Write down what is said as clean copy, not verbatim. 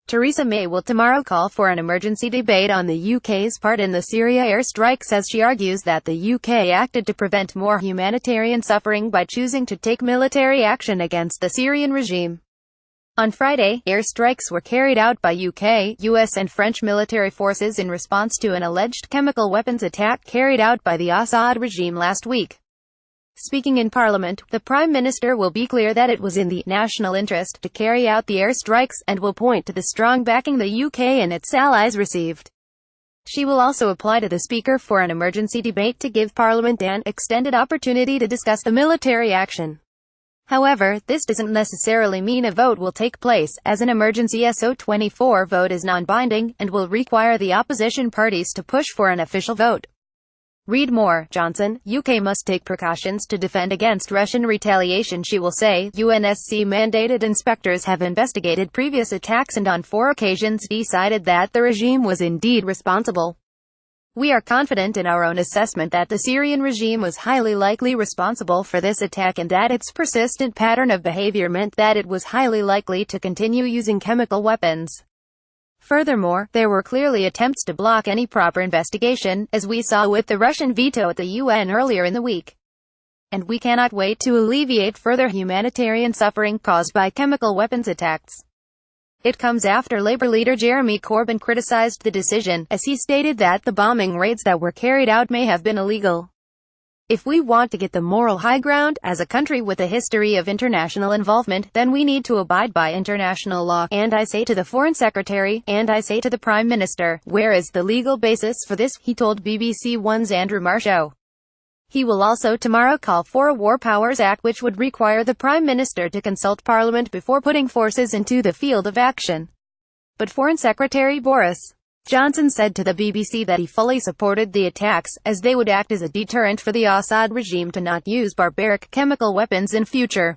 Theresa May will tomorrow call for an emergency debate on the UK's part in the Syria airstrikes as she argues that the UK acted to prevent more humanitarian suffering by choosing to take military action against the Syrian regime. On Friday, airstrikes were carried out by UK, US and French military forces in response to an alleged chemical weapons attack carried out by the Assad regime last week. Speaking in Parliament, the Prime Minister will be clear that it was in the national interest to carry out the airstrikes, and will point to the strong backing the UK and its allies received. She will also apply to the Speaker for an emergency debate to give Parliament an extended opportunity to discuss the military action. However, this doesn't necessarily mean a vote will take place, as an emergency SO24 vote is non-binding, and will require the opposition parties to push for an official vote. Read more. Johnson, UK must take precautions to defend against Russian retaliation. She will say, UNSC-mandated inspectors have investigated previous attacks and on 4 occasions decided that the regime was indeed responsible. We are confident in our own assessment that the Syrian regime was highly likely responsible for this attack and that its persistent pattern of behavior meant that it was highly likely to continue using chemical weapons. Furthermore, there were clearly attempts to block any proper investigation, as we saw with the Russian veto at the UN earlier in the week. And we cannot wait to alleviate further humanitarian suffering caused by chemical weapons attacks. It comes after Labour leader Jeremy Corbyn criticised the decision, as he stated that the bombing raids that were carried out may have been illegal. If we want to get the moral high ground, as a country with a history of international involvement, then we need to abide by international law, and I say to the Foreign Secretary, and I say to the Prime Minister, where is the legal basis for this, he told BBC One's Andrew Marshall. He will also tomorrow call for a War Powers Act which would require the Prime Minister to consult Parliament before putting forces into the field of action. But Foreign Secretary Boris Johnson said to the BBC that he fully supported the attacks, as they would act as a deterrent for the Assad regime to not use barbaric chemical weapons in future.